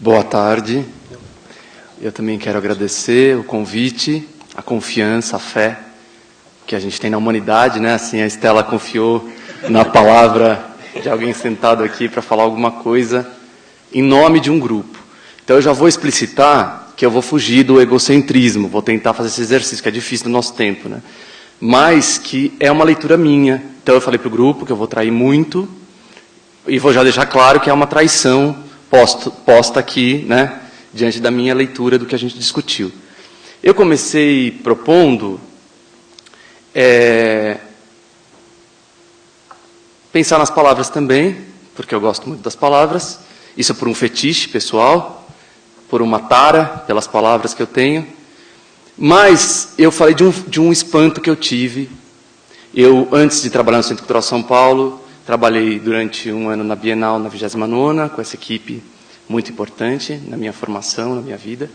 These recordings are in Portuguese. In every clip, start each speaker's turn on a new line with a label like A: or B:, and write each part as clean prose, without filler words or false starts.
A: Boa tarde. Eu também quero agradecer o convite, a confiança, a fé que a gente tem na humanidade, né? Assim, a Estela confiou na palavra de alguém sentado aqui para falar alguma coisa em nome de um grupo. Então eu já vou explicitar que eu vou fugir do egocentrismo, vou tentar fazer esse exercício, que é difícil no nosso tempo, né? Mas que é uma leitura minha. Então eu falei para o grupo que eu vou trair muito e vou já deixar claro que é uma traição posta aqui, né, diante da minha leitura do que a gente discutiu. Eu comecei propondo pensar nas palavras também, porque eu gosto muito das palavras, isso é por um fetiche pessoal, por uma tara pelas palavras que eu tenho, mas eu falei de um espanto que eu tive. Eu, antes de trabalhar no Centro Cultural São Paulo, trabalhei durante um ano na Bienal, na 29ª, com essa equipe muito importante na minha formação, na minha vida.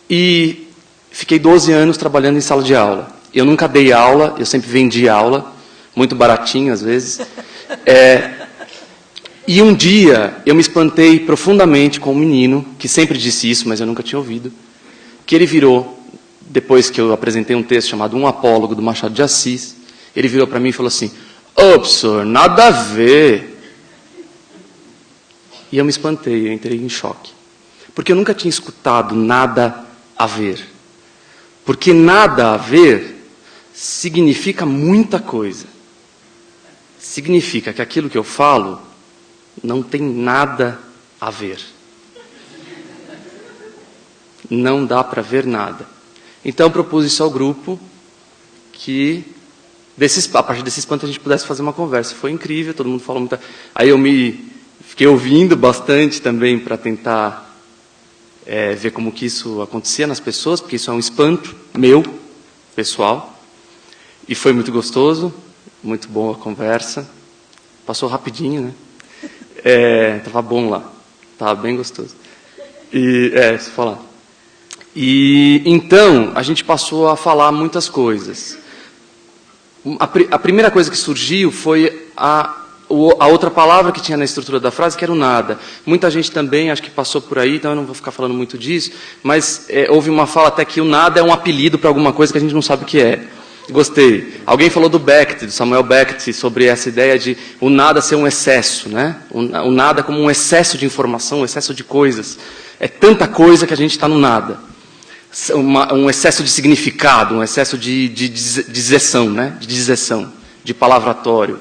A: E fiquei 12 anos trabalhando em sala de aula. Eu nunca dei aula, eu sempre vendi aula, muito baratinho às vezes. E um dia eu me espantei profundamente com um menino, que sempre disse isso, mas eu nunca tinha ouvido, que ele virou, depois que eu apresentei um texto chamado Um Apólogo, do Machado de Assis, ele virou para mim e falou assim: "Ô, professor, nada a ver." E eu me espantei, eu entrei em choque. Porque eu nunca tinha escutado nada a ver. Porque nada a ver significa muita coisa. Significa que aquilo que eu falo não tem nada a ver. Não dá para ver nada. Então eu propus isso ao grupo, que a partir desse espanto a gente pudesse fazer uma conversa. Foi incrível, todo mundo falou muito. Aí eu fiquei ouvindo bastante também para tentar ver como que isso acontecia nas pessoas, porque isso é um espanto meu, pessoal. E foi muito gostoso, muito boa a conversa. Passou rapidinho, né? Tava bom lá, tava bem gostoso. Se falar. E então a gente passou a falar muitas coisas. A primeira coisa que surgiu foi a outra palavra que tinha na estrutura da frase, que era o nada. Muita gente também, acho que passou por aí, então eu não vou ficar falando muito disso, mas houve uma fala até que o nada é um apelido para alguma coisa que a gente não sabe o que é. Gostei. Alguém falou do Beckett, do Samuel Beckett, sobre essa ideia de o nada ser um excesso, né? O nada como um excesso de informação, um excesso de coisas. É tanta coisa que a gente está no nada. Um excesso de significado, um excesso de dizeção, né? De dizeção, de palavratório.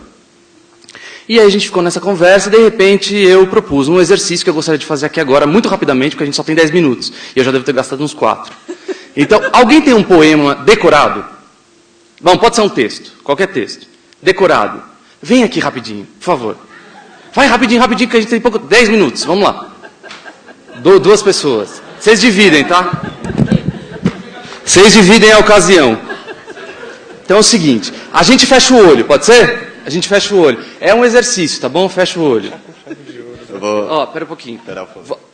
A: E aí a gente ficou nessa conversa e, de repente, eu propus um exercício que eu gostaria de fazer aqui agora, muito rapidamente, porque a gente só tem 10 minutos. E eu já devo ter gastado uns 4. Então, alguém tem um poema decorado? Bom, pode ser um texto, qualquer texto. Decorado. Vem aqui rapidinho, por favor. Vai rapidinho, rapidinho, que a gente tem 10 minutos. Vamos lá. 2 pessoas. Vocês dividem, tá? Vocês dividem a ocasião. Então é o seguinte, a gente fecha o olho, pode ser? A gente fecha o olho. É um exercício, tá bom? Fecha o olho. Pera um pouquinho.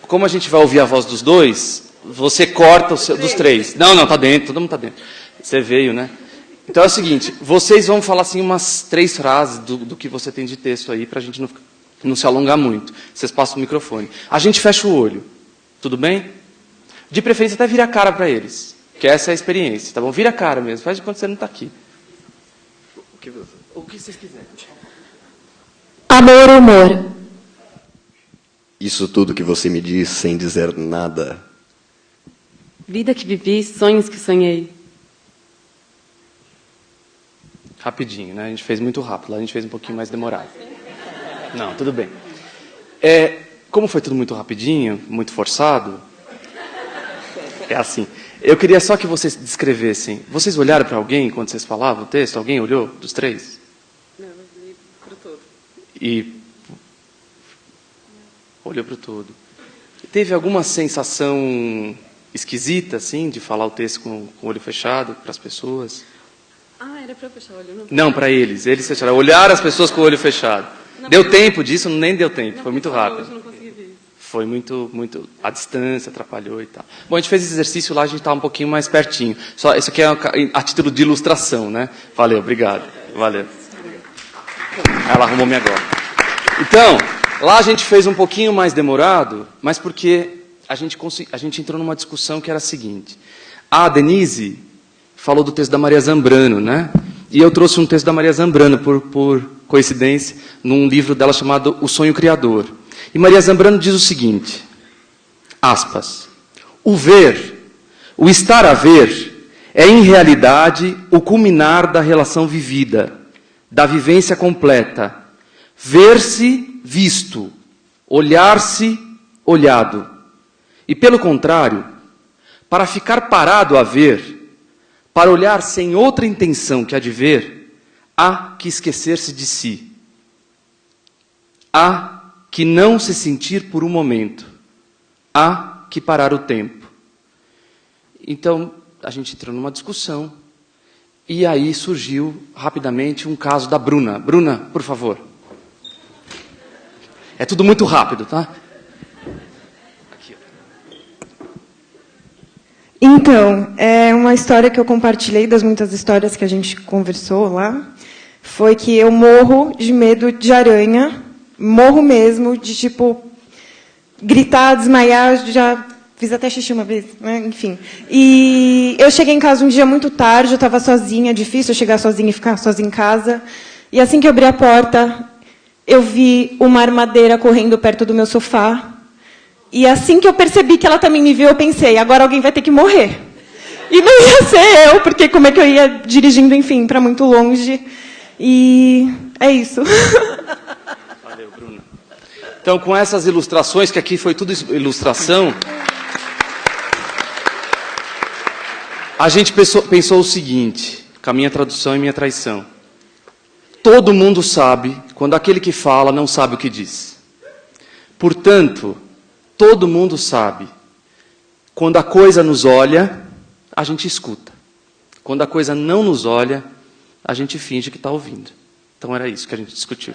A: Como a gente vai ouvir a voz dos dois, você corta dos 3. Não, tá dentro, todo mundo tá dentro. Você veio, né? Então é o seguinte, vocês vão falar assim umas 3 frases do que você tem de texto aí, pra gente não se alongar muito. Vocês passam o microfone. A gente fecha o olho, tudo bem? De preferência até vira a cara para eles. Que essa é a experiência, tá bom? Vira a cara mesmo, faz de conta que você não está aqui. O que vocês quiserem.
B: Amor, humor.
C: Isso tudo que você me diz sem dizer nada.
B: Vida que vivi, sonhos que sonhei.
A: Rapidinho, né? A gente fez muito rápido, lá a gente fez um pouquinho mais demorado. Não, tudo bem. Como foi tudo muito rapidinho, muito forçado, é assim. Eu queria só que vocês descrevessem. Vocês olharam para alguém quando vocês falavam o texto? Alguém olhou dos 3?
B: Não, eu olhei para o todo.
A: E olhou para o todo. Teve alguma sensação esquisita, assim, de falar o texto com o olho fechado para as pessoas?
B: Era para fechar o olho?
A: Não, para eles. Eles fecharam. Olharam as pessoas com o olho fechado. Não, deu tempo disso? Nem deu tempo. Foi muito rápido.
B: Hoje eu não consegui ver.
A: Foi muito, muito... A distância atrapalhou e tal. Bom, a gente fez esse exercício lá, a gente estava um pouquinho mais pertinho. Só, isso aqui é a título de ilustração, né? Valeu, obrigado. Valeu. Ela arrumou-me agora. Então, lá a gente fez um pouquinho mais demorado, mas porque a gente entrou numa discussão que era a seguinte. A Denise falou do texto da Maria Zambrano, né? E eu trouxe um texto da Maria Zambrano, por coincidência, num livro dela chamado O Sonho Criador. E Maria Zambrano diz o seguinte, aspas, o ver, o estar a ver, é em realidade o culminar da relação vivida, da vivência completa, ver-se visto, olhar-se olhado. E pelo contrário, para ficar parado a ver, para olhar sem outra intenção que a de ver, há que esquecer-se de si. Há que não se sentir por um momento. Há que parar o tempo. Então, a gente entrou numa discussão, e aí surgiu rapidamente um caso da Bruna. Bruna, por favor. É tudo muito rápido, tá?
D: Então, é uma história que eu compartilhei das muitas histórias que a gente conversou lá. Foi que eu morro de medo de aranha, morro mesmo, de tipo gritar, desmaiar, já fiz até xixi uma vez, né? Enfim. E eu cheguei em casa um dia muito tarde, eu estava sozinha, difícil eu chegar sozinha e ficar sozinha em casa. E assim que eu abri a porta, eu vi uma armadeira correndo perto do meu sofá. E assim que eu percebi que ela também me viu, eu pensei, agora alguém vai ter que morrer. E não ia ser eu, porque como é que eu ia dirigindo, enfim, para muito longe. E é isso.
A: Valeu, Bruna. Então, com essas ilustrações, que aqui foi tudo ilustração, a gente pensou o seguinte, com a minha tradução e minha traição. Todo mundo sabe quando aquele que fala não sabe o que diz. Portanto, todo mundo sabe, quando a coisa nos olha, a gente escuta. Quando a coisa não nos olha, a gente finge que está ouvindo. Então era isso que a gente discutiu.